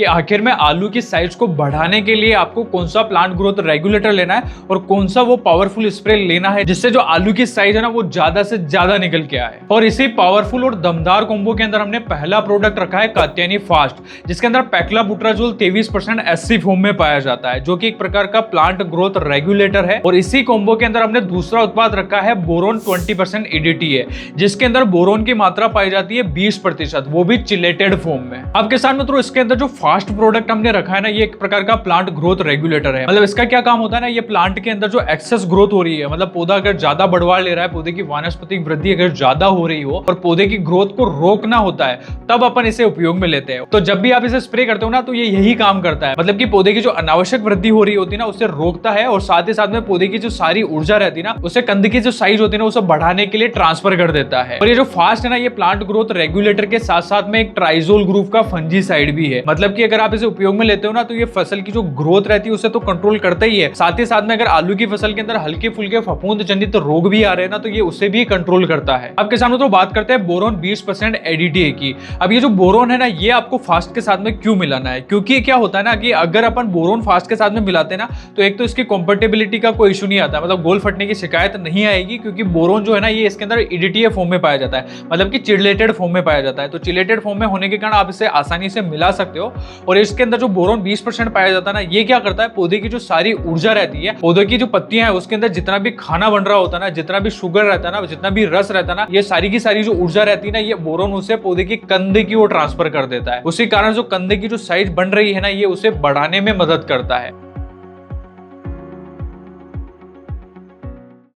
कि आखिर में आलू की साइज को बढ़ाने के लिए आपको कौन सा प्लांट ग्रोथ रेगुलेटर लेना है और कौन सा वो पावरफुल स्प्रे लेना है जिससे जो आलू की साइज है ना वो ज्यादा से ज्यादा निकल के आए। और इसी पावरफुल और दमदार कॉम्बो के अंदर हमने पहला प्रोडक्ट रखा है कात्यायनी फास्ट, जिसके अंदर पैक्लाबुट्राजोल 23% एससी फॉर्म में पाया जाता है, जो कि एक प्रकार का प्लांट ग्रोथ रेगुलेटर है। और इसी कॉम्बो के अंदर हमने दूसरा उत्पाद रखा है बोरोन 20% ईडीटी है, जिसके अंदर बोरोन की मात्रा पाई जाती है 20%, वो भी चिलेटेड फॉर्म में। अब किसान मित्रों, इसके अंदर जो फास्ट प्रोडक्ट हमने रखा है ना, ये एक प्रकार का प्लांट ग्रोथ रेगुलेटर है। मतलब इसका क्या काम होता है ना, ये प्लांट के अंदर जो एक्सेस ग्रोथ हो रही है, मतलब पौधा अगर ज्यादा बढ़वाड़ ले रहा है, पौधे की वानस्पतिक वृद्धि अगर ज्यादा हो रही हो और पौधे की ग्रोथ को रोकना होता है, तब अपन इसे उपयोग में लेते हैं। तो जब भी आप इसे स्प्रे करते हो ना, तो ये यही काम करता है। मतलब कि पौधे की जो अनावश्यक वृद्धि हो रही होती है ना, उसे रोकता है और साथ ही साथ में पौधे की जो सारी ऊर्जा रहती है ना, उसे कंद की जो साइज होती है ना, उसे बढ़ाने के लिए ट्रांसफर कर देता है। और ये जो फास्ट है ना, ये प्लांट ग्रोथ रेगुलेटर के साथ साथ में एक ट्राइजोल ग्रुप का फंजीसाइड भी है। मतलब कि अगर आप इसे उपयोग में लेते हो ना, तो ये फसल की जो ग्रोथ रहती है उसे तो कंट्रोल करता ही है, साथ ही साथ में अगर आलू की फसल के अंदर हल्के फुल्के फफूंद जनित रोग भी आ रहे हैं ना, तो ये उसे भी कंट्रोल करता है। अब किसानों तो बात करते हैं बोरोन 20% एडीटी की। अब ये जो बोरोन है ना, ये आपको फास्ट के साथ में क्यों मिलाना है? क्योंकि क्या होता है ना कि अगर अपन बोरोन फास्ट के साथ में मिलाते हैं ना, तो एक तो इसकी कंपेटेबिलिटी का कोई इशू नहीं आता, मतलब गोल फटने की शिकायत नहीं आएगी, क्योंकि बोरोन जो है ना, ये इसके अंदर ईडीटी फॉर्म में पाया जाता है, मतलब कि चिलेटेड फॉर्म में पाया जाता है। तो चिलेटेड फॉर्म में होने के कारण आप इसे आसानी से मिला सकते हो। और इसके अंदर जो बोरोन 20% पाया जाता है ना, ये क्या करता है, पौधे की जो सारी ऊर्जा रहती है, पौधे की जो पत्तियां है उसके अंदर जितना भी खाना बन रहा होता है ना, जितना भी शुगर रहता है ना, जितना भी रस रहता है ना, ये सारी की सारी जो ऊर्जा रहती है ना, ये बोरोन उसे पौधे की कंद की ओर ट्रांसफर कर देता है। उसी कारण जो कंद की जो साइज बन रही है ना, ये उसे बढ़ाने में मदद करता है।